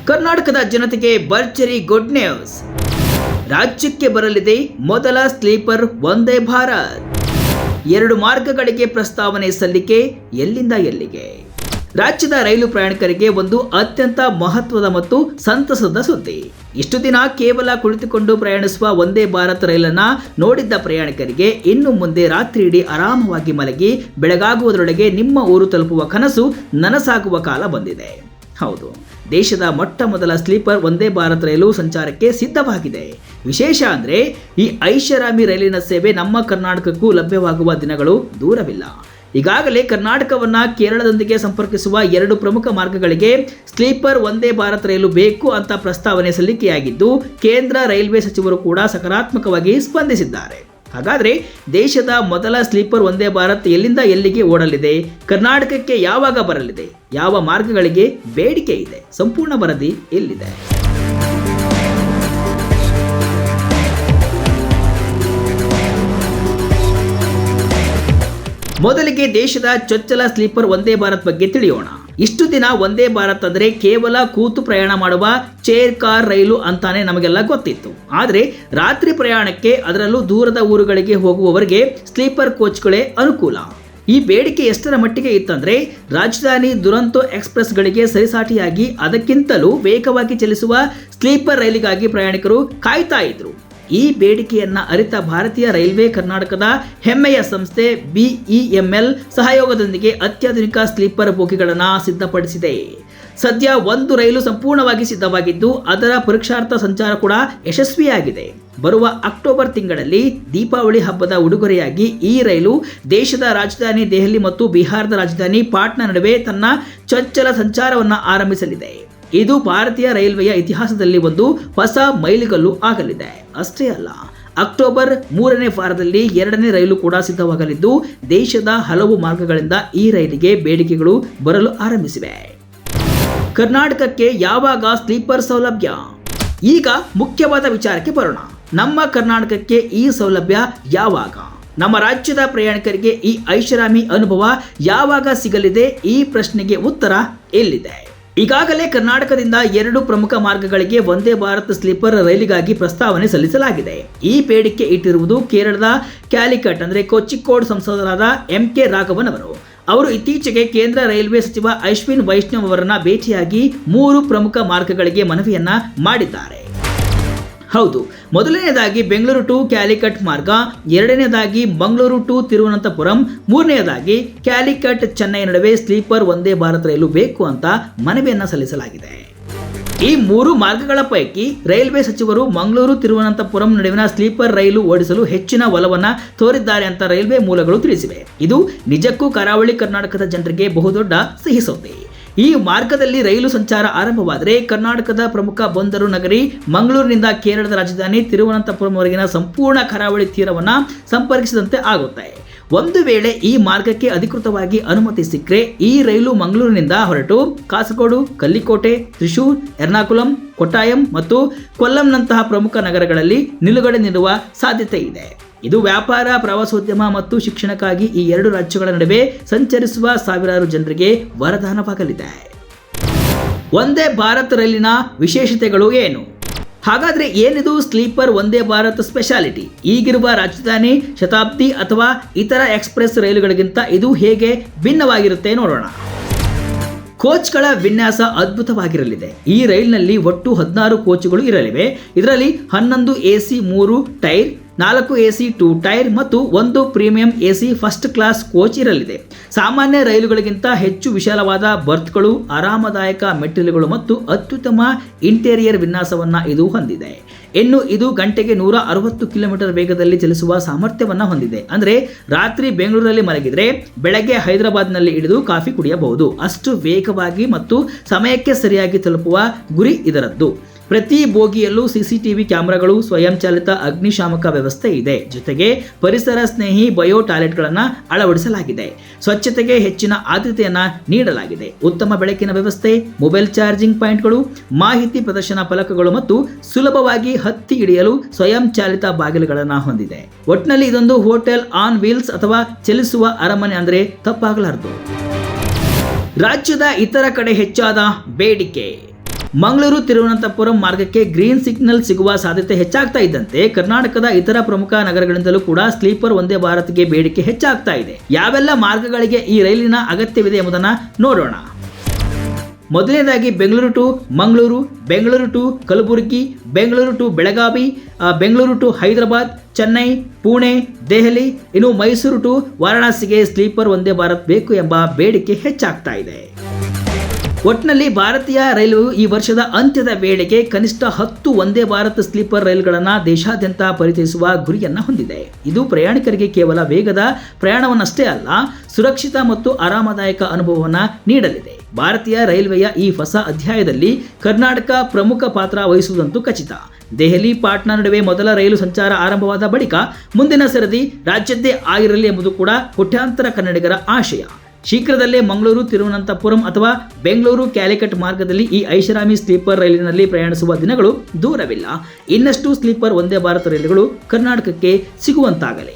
ಕರ್ನಾಟಕದ ಜನತೆಗೆ ಭರ್ಜರಿ ಗುಡ್ ನ್ಯೂಸ್. ರಾಜ್ಯಕ್ಕೆ ಬರಲಿದೆ ಮೊದಲ ಸ್ಲೀಪರ್ ವಂದೇ ಭಾರತ್. 2 ಮಾರ್ಗಗಳಿಗೆ ಪ್ರಸ್ತಾವನೆ ಸಲ್ಲಿಕೆ. ಎಲ್ಲಿಂದ ಎಲ್ಲಿಗೆ? ರಾಜ್ಯದ ರೈಲು ಪ್ರಯಾಣಿಕರಿಗೆ ಒಂದು ಅತ್ಯಂತ ಮಹತ್ವದ ಮತ್ತು ಸಂತಸದ ಸುದ್ದಿ. ಇಷ್ಟು ದಿನ ಕೇವಲ ಕುಳಿತುಕೊಂಡು ಪ್ರಯಾಣಿಸುವ ವಂದೇ ಭಾರತ್ ರೈಲನ್ನು ನೋಡಿದ್ದ ಪ್ರಯಾಣಿಕರಿಗೆ ಇನ್ನು ಮುಂದೆ ರಾತ್ರಿ ಇಡೀ ಆರಾಮವಾಗಿ ಮಲಗಿ ಬೆಳಗಾಗುವುದರೊಳಗೆ ನಿಮ್ಮ ಊರು ತಲುಪುವ ಕನಸು ನನಸಾಗುವ ಕಾಲ ಬಂದಿದೆ. ಹೌದು, ದೇಶದ ಮೊಟ್ಟ ಮೊದಲ ಸ್ಲೀಪರ್ ವಂದೇ ಭಾರತ್ ರೈಲು ಸಂಚಾರಕ್ಕೆ ಸಿದ್ಧವಾಗಿದೆ. ವಿಶೇಷ ಅಂದರೆ ಈ ಐಷಾರಾಮಿ ರೈಲಿನ ಸೇವೆ ನಮ್ಮ ಕರ್ನಾಟಕಕ್ಕೂ ಲಭ್ಯವಾಗುವ ದಿನಗಳು ದೂರವಿಲ್ಲ. ಈಗಾಗಲೇ ಕರ್ನಾಟಕವನ್ನ ಕೇರಳದೊಂದಿಗೆ ಸಂಪರ್ಕಿಸುವ 2 ಪ್ರಮುಖ ಮಾರ್ಗಗಳಿಗೆ ಸ್ಲೀಪರ್ ವಂದೇ ಭಾರತ್ ರೈಲು ಬೇಕು ಅಂತ ಪ್ರಸ್ತಾವನೆ ಸಲ್ಲಿಕೆಯಾಗಿದ್ದು, ಕೇಂದ್ರ ರೈಲ್ವೆ ಸಚಿವರು ಕೂಡ ಸಕಾರಾತ್ಮಕವಾಗಿ ಸ್ಪಂದಿಸಿದ್ದಾರೆ. ಹಾಗಾದರೆ ದೇಶದ ಮೊದಲ ಸ್ಲೀಪರ್ ವಂದೇ ಭಾರತ್ ಎಲ್ಲಿಂದ ಎಲ್ಲಿಗೆ ಓಡಲಿದೆ? ಕರ್ನಾಟಕಕ್ಕೆ ಯಾವಾಗ ಬರಲಿದೆ? ಯಾವ ಮಾರ್ಗಗಳಿಗೆ ಬೇಡಿಕೆ ಇದೆ? ಸಂಪೂರ್ಣ ವರದಿ ಇಲ್ಲಿದೆ. ಮೊದಲಿಗೆ ದೇಶದ ಚೊಚ್ಚಲ ಸ್ಲೀಪರ್ ವಂದೇ ಭಾರತ್ ಬಗ್ಗೆ ತಿಳಿಯೋಣ. ಇಷ್ಟು ದಿನ ವಂದೇ ಭಾರತ್ ಅಂದರೆ ಕೇವಲ ಕೂತು ಪ್ರಯಾಣ ಮಾಡುವ ಚೇರ್ ಕಾರ್ ರೈಲು ಅಂತಾನೆ ನಮಗೆಲ್ಲ ಗೊತ್ತಿತ್ತು. ಆದರೆ ರಾತ್ರಿ ಪ್ರಯಾಣಕ್ಕೆ, ಅದರಲ್ಲೂ ದೂರದ ಊರುಗಳಿಗೆ ಹೋಗುವವರಿಗೆ ಸ್ಲೀಪರ್ ಕೋಚ್ಗಳೇ ಅನುಕೂಲ. ಈ ಬೇಡಿಕೆ ಎಷ್ಟರ ಮಟ್ಟಿಗೆ ಇತ್ತಂದ್ರೆ, ರಾಜಧಾನಿ ದುರಂತೋ ಎಕ್ಸ್ಪ್ರೆಸ್ಗಳಿಗೆ ಸರಿಸಾಟಿಯಾಗಿ ಅದಕ್ಕಿಂತಲೂ ವೇಗವಾಗಿ ಚಲಿಸುವ ಸ್ಲೀಪರ್ ರೈಲಿಗಾಗಿ ಪ್ರಯಾಣಿಕರು ಕಾಯ್ತಾ ಇದ್ರು. ಈ ಬೇಡಿಕೆಯನ್ನ ಅರಿತ ಭಾರತೀಯ ರೈಲ್ವೆ ಕರ್ನಾಟಕದ ಹೆಮ್ಮೆಯ ಸಂಸ್ಥೆ BEML ಸಹಯೋಗದೊಂದಿಗೆ ಅತ್ಯಾಧುನಿಕ ಸ್ಲೀಪರ್ ಬೋಗಿಗಳನ್ನು ಸಿದ್ಧಪಡಿಸಿದೆ. ಸದ್ಯ ಒಂದು ರೈಲು ಸಂಪೂರ್ಣವಾಗಿ ಸಿದ್ಧವಾಗಿದ್ದು, ಅದರ ಪರೀಕ್ಷಾರ್ಥ ಸಂಚಾರ ಕೂಡ ಯಶಸ್ವಿಯಾಗಿದೆ. ಬರುವ ಅಕ್ಟೋಬರ್ ತಿಂಗಳಲ್ಲಿ ದೀಪಾವಳಿ ಹಬ್ಬದ ಉಡುಗೊರೆಯಾಗಿ ಈ ರೈಲು ದೇಶದ ರಾಜಧಾನಿ ದೆಹಲಿ ಮತ್ತು ಬಿಹಾರದ ರಾಜಧಾನಿ ಪಾಟ್ನಾ ನಡುವೆ ತನ್ನ ಚೊಚ್ಚಲ ಸಂಚಾರವನ್ನು ಆರಂಭಿಸಲಿದೆ. ಇದು ಭಾರತೀಯ ರೈಲ್ವೆಯ ಇತಿಹಾಸದಲ್ಲಿ ಒಂದು ಹೊಸ ಮೈಲಿಗಲ್ಲು ಆಗಲಿದೆ. ಅಷ್ಟೇ ಅಲ್ಲ, ಅಕ್ಟೋಬರ್ 3ನೇ ವಾರದಲ್ಲಿ 2ನೇ ರೈಲು ಕೂಡ ಸಿದ್ಧವಾಗಲಿದ್ದು, ದೇಶದ ಹಲವು ಮಾರ್ಗಗಳಿಂದ ಈ ರೈಲಿಗೆ ಬೇಡಿಕೆಗಳು ಬರಲು ಆರಂಭಿಸಿವೆ. ಕರ್ನಾಟಕಕ್ಕೆ ಯಾವಾಗ ಸ್ಲೀಪರ್ ಸೌಲಭ್ಯ? ಈಗ ಮುಖ್ಯವಾದ ವಿಚಾರಕ್ಕೆ ಬರೋಣ. ನಮ್ಮ ಕರ್ನಾಟಕಕ್ಕೆ ಈ ಸೌಲಭ್ಯ ಯಾವಾಗ? ನಮ್ಮ ರಾಜ್ಯದ ಪ್ರಯಾಣಿಕರಿಗೆ ಈ ಐಷಾರಾಮಿ ಅನುಭವ ಯಾವಾಗ ಸಿಗಲಿದೆ? ಈ ಪ್ರಶ್ನೆಗೆ ಉತ್ತರ ಇಲ್ಲಿದೆ. ಈಗಾಗಲೇ ಕರ್ನಾಟಕದಿಂದ 2 ಪ್ರಮುಖ ಮಾರ್ಗಗಳಿಗೆ ವಂದೇ ಭಾರತ್ ಸ್ಲೀಪರ್ ರೈಲಿಗಾಗಿ ಪ್ರಸ್ತಾವನೆ ಸಲ್ಲಿಸಲಾಗಿದೆ. ಈ ಬೇಡಿಕೆ ಇಟ್ಟಿರುವುದು ಕೇರಳದ ಕ್ಯಾಲಿಕಟ್ ಅಂದರೆ ಕೋಚಿಕೋಡ್ ಸಂಸದರಾದ MK ರಾಘವನ್ ಅವರು ಇತ್ತೀಚೆಗೆ ಕೇಂದ್ರ ರೈಲ್ವೆ ಸಚಿವ ಅಶ್ವಿನ್ ವೈಷ್ಣವ್ ಅವರನ್ನ ಭೇಟಿಯಾಗಿ 3 ಪ್ರಮುಖ ಮಾರ್ಗಗಳಿಗೆ ಮನವಿಯನ್ನ ಮಾಡಿದ್ದಾರೆ. ಹೌದು, ಮೊದಲನೆಯದಾಗಿ ಬೆಂಗಳೂರು ಟು ಕ್ಯಾಲಿಕಟ್ ಮಾರ್ಗ, 2ನೇದಾಗಿ ಮಂಗಳೂರು ಟು ತಿರುವನಂತಪುರಂ, 3ನೇದಾಗಿ ಕ್ಯಾಲಿಕಟ್ ಚೆನ್ನೈ ನಡುವೆ ಸ್ಲೀಪರ್ ವಂದೇ ಭಾರತ್ ರೈಲು ಬೇಕು ಅಂತ ಮನವಿಯನ್ನ ಸಲ್ಲಿಸಲಾಗಿದೆ. ಈ 3 ಮಾರ್ಗಗಳ ಪೈಕಿ ರೈಲ್ವೆ ಸಚಿವರು ಮಂಗಳೂರು ತಿರುವನಂತಪುರಂ ನಡುವಿನ ಸ್ಲೀಪರ್ ರೈಲು ಓಡಿಸಲು ಹೆಚ್ಚಿನ ಒಲವನ್ನ ತೋರಿದ್ದಾರೆ ಅಂತ ರೈಲ್ವೆ ಮೂಲಗಳು ತಿಳಿಸಿವೆ. ಇದು ನಿಜಕ್ಕೂ ಕರಾವಳಿ ಕರ್ನಾಟಕದ ಜನರಿಗೆ ಬಹುದೊಡ್ಡ ಸಿಹಿ ಸುದ್ದಿ. ಈ ಮಾರ್ಗದಲ್ಲಿ ರೈಲು ಸಂಚಾರ ಆರಂಭವಾದರೆ ಕರ್ನಾಟಕದ ಪ್ರಮುಖ ಬಂದರು ನಗರಿ ಮಂಗಳೂರಿನಿಂದ ಕೇರಳದ ರಾಜಧಾನಿ ತಿರುವನಂತಪುರಂವರೆಗಿನ ಸಂಪೂರ್ಣ ಕರಾವಳಿ ತೀರವನ್ನು ಸಂಪರ್ಕಿಸಿದಂತೆ ಆಗುತ್ತೆ. ಒಂದು ವೇಳೆ ಈ ಮಾರ್ಗಕ್ಕೆ ಅಧಿಕೃತವಾಗಿ ಅನುಮತಿ ಸಿಕ್ಕರೆ ಈ ರೈಲು ಮಂಗಳೂರಿನಿಂದ ಹೊರಟು ಕಾಸರಗೋಡು, ಕಲ್ಲಿಕೋಟೆ, ತ್ರಿಶೂರ್, ಎರ್ನಾಕುಲಂ, ಕೊಟ್ಟಾಯಂ ಮತ್ತು ಕೊಲ್ಲಂನಂತಹ ಪ್ರಮುಖ ನಗರಗಳಲ್ಲಿ ನಿಲುಗಡೆ ನೀಡುವ ಸಾಧ್ಯತೆ ಇದೆ. ಇದು ವ್ಯಾಪಾರ, ಪ್ರವಾಸೋದ್ಯಮ ಮತ್ತು ಶಿಕ್ಷಣಕ್ಕಾಗಿ ಈ 2 ರಾಜ್ಯಗಳ ನಡುವೆ ಸಂಚರಿಸುವ ಸಾವಿರಾರು ಜನರಿಗೆ ವರದಾನವಾಗಲಿದೆ. ವಂದೇ ಭಾರತ್ ರೈಲಿನ ವಿಶೇಷತೆಗಳು ಏನು? ಹಾಗಾದ್ರೆ ಏನಿದು ಸ್ಲೀಪರ್ ವಂದೇ ಭಾರತ್ ಸ್ಪೆಷಾಲಿಟಿ? ಈಗಿರುವ ರಾಜಧಾನಿ, ಶತಾಬ್ದಿ ಅಥವಾ ಇತರ ಎಕ್ಸ್ಪ್ರೆಸ್ ರೈಲುಗಳಿಗಿಂತ ಇದು ಹೇಗೆ ಭಿನ್ನವಾಗಿರುತ್ತೆ ನೋಡೋಣ. ಕೋಚ್ಗಳ ವಿನ್ಯಾಸ ಅದ್ಭುತವಾಗಿರಲಿದೆ. ಈ ರೈಲಿನಲ್ಲಿ ಒಟ್ಟು 16 ಕೋಚ್ಗಳು ಇರಲಿವೆ. ಇದರಲ್ಲಿ 11 AC 3 ಟೈರ್, 4 AC 2 ಟೈರ್ ಮತ್ತು 1 premium AC first class coach ಇರಲಿದೆ. ಸಾಮಾನ್ಯ ರೈಲುಗಳಿಗಿಂತ ಹೆಚ್ಚು ವಿಶಾಲವಾದ ಬರ್ತ್ಗಳು, ಆರಾಮದಾಯಕ ಮೆಟ್ಟಿಲುಗಳು ಮತ್ತು ಅತ್ಯುತ್ತಮ ಇಂಟೀರಿಯರ್ ವಿನ್ಯಾಸವನ್ನು ಇದು ಹೊಂದಿದೆ. ಇನ್ನು ಇದು ಗಂಟೆಗೆ 160 ಕಿಲೋಮೀಟರ್ ವೇಗದಲ್ಲಿ ಚಲಿಸುವ ಸಾಮರ್ಥ್ಯವನ್ನು ಹೊಂದಿದೆ. ಅಂದರೆ ರಾತ್ರಿ ಬೆಂಗಳೂರಲ್ಲಿ ಮಲಗಿದ್ರೆ ಬೆಳಗ್ಗೆ ಹೈದರಾಬಾದ್ನಲ್ಲಿ ಇಳಿದು ಕಾಫಿ ಕುಡಿಯಬಹುದು. ಅಷ್ಟು ವೇಗವಾಗಿ ಮತ್ತು ಸಮಯಕ್ಕೆ ಸರಿಯಾಗಿ ತಲುಪುವ ಗುರಿ ಇದರದ್ದು. ಪ್ರತಿ ಬೋಗಿಯಲ್ಲೂ CCTV ಕ್ಯಾಮೆರಾಗಳು, ಸ್ವಯಂಚಾಲಿತ ಅಗ್ನಿಶಾಮಕ ವ್ಯವಸ್ಥೆ ಇದೆ. ಜೊತೆಗೆ ಪರಿಸರ ಸ್ನೇಹಿ ಬಯೋ ಟಾಯ್ಲೆಟ್ಗಳನ್ನು ಅಳವಡಿಸಲಾಗಿದೆ. ಸ್ವಚ್ಛತೆಗೆ ಹೆಚ್ಚಿನ ಆದ್ಯತೆಯನ್ನು ನೀಡಲಾಗಿದೆ. ಉತ್ತಮ ಬೆಳಕಿನ ವ್ಯವಸ್ಥೆ, ಮೊಬೈಲ್ ಚಾರ್ಜಿಂಗ್ ಪಾಯಿಂಟ್ಗಳು, ಮಾಹಿತಿ ಪ್ರದರ್ಶನ ಫಲಕಗಳು ಮತ್ತು ಸುಲಭವಾಗಿ ಹತ್ತಿ ಇಳಿಯಲು ಸ್ವಯಂಚಾಲಿತ ಬಾಗಿಲುಗಳನ್ನು ಹೊಂದಿದೆ. ಒಟ್ಟಿನಲ್ಲಿ ಇದೊಂದು ಹೋಟೆಲ್ ಆನ್ ವೀಲ್ಸ್ ಅಥವಾ ಚಲಿಸುವ ಅರಮನೆ ಅಂದರೆ ತಪ್ಪಾಗಲಾರದು. ರಾಜ್ಯದ ಇತರ ಕಡೆ ಹೆಚ್ಚಾದ ಬೇಡಿಕೆ. ಮಂಗಳೂರು ತಿರುವನಂತಪುರಂ ಮಾರ್ಗಕ್ಕೆ ಗ್ರೀನ್ ಸಿಗ್ನಲ್ ಸಿಗುವ ಸಾಧ್ಯತೆ ಹೆಚ್ಚಾಗ್ತಾ ಇದ್ದಂತೆ ಕರ್ನಾಟಕದ ಇತರ ಪ್ರಮುಖ ನಗರಗಳಿಂದಲೂ ಕೂಡ ಸ್ಲೀಪರ್ ವಂದೇ ಭಾರತ್ಗೆ ಬೇಡಿಕೆ ಹೆಚ್ಚಾಗ್ತಾ ಇದೆ. ಯಾವೆಲ್ಲ ಮಾರ್ಗಗಳಿಗೆ ಈ ರೈಲಿನ ಅಗತ್ಯವಿದೆ ಎಂಬುದನ್ನು ನೋಡೋಣ. ಮೊದಲನೇದಾಗಿ Bengaluru to Mangaluru, Bengaluru to Kalaburagi, Bengaluru to Belagavi, Bengaluru to Hyderabad, Chennai, Pune, Delhi, ಇನ್ನು ಮೈಸೂರು ಟು ವಾರಾಣಸಿಗೆ ಸ್ಲೀಪರ್ ವಂದೇ ಭಾರತ್ ಬೇಕು ಎಂಬ ಬೇಡಿಕೆ ಹೆಚ್ಚಾಗ್ತಾ ಇದೆ. ಒಟ್ಟಿನಲ್ಲಿ ಭಾರತೀಯ ರೈಲ್ವೆಯು ಈ ವರ್ಷದ ಅಂತ್ಯದ ವೇಳೆಗೆ ಕನಿಷ್ಠ 10 ವಂದೇ ಭಾರತ್ ಸ್ಲೀಪರ್ ರೈಲುಗಳನ್ನು ದೇಶಾದ್ಯಂತ ಪರಿಚಯಿಸುವ ಗುರಿಯನ್ನು ಹೊಂದಿದೆ. ಇದು ಪ್ರಯಾಣಿಕರಿಗೆ ಕೇವಲ ವೇಗದ ಪ್ರಯಾಣವನ್ನಷ್ಟೇ ಅಲ್ಲ, ಸುರಕ್ಷಿತ ಮತ್ತು ಆರಾಮದಾಯಕ ಅನುಭವವನ್ನು ನೀಡಲಿದೆ. ಭಾರತೀಯ ರೈಲ್ವೆಯ ಈ ಹೊಸ ಅಧ್ಯಾಯದಲ್ಲಿ ಕರ್ನಾಟಕ ಪ್ರಮುಖ ಪಾತ್ರ ವಹಿಸುವುದಂತೂ ಖಚಿತ. ದೆಹಲಿ ಪಾಟ್ನಾ ನಡುವೆ ಮೊದಲ ರೈಲು ಸಂಚಾರ ಆರಂಭವಾದ ಬಳಿಕ ಮುಂದಿನ ಸರದಿ ರಾಜ್ಯದ್ದೇ ಆಗಿರಲಿ ಎಂಬುದು ಕೂಡ ಕೋಟ್ಯಾಂತರ ಕನ್ನಡಿಗರ ಆಶಯ. ಶೀಘ್ರದಲ್ಲೇ ಮಂಗಳೂರು ತಿರುವನಂತಪುರಂ ಅಥವಾ ಬೆಂಗಳೂರು ಕ್ಯಾಲಿಕಟ್ ಮಾರ್ಗದಲ್ಲಿ ಈ ಐಷಾರಾಮಿ ಸ್ಲೀಪರ್ ರೈಲಿನಲ್ಲಿ ಪ್ರಯಾಣಿಸುವ ದಿನಗಳು ದೂರವಿಲ್ಲ. ಇನ್ನಷ್ಟು ಸ್ಲೀಪರ್ ವಂದೇ ಭಾರತ್ ರೈಲುಗಳು ಕರ್ನಾಟಕಕ್ಕೆ ಸಿಗುವಂತಾಗಲಿ.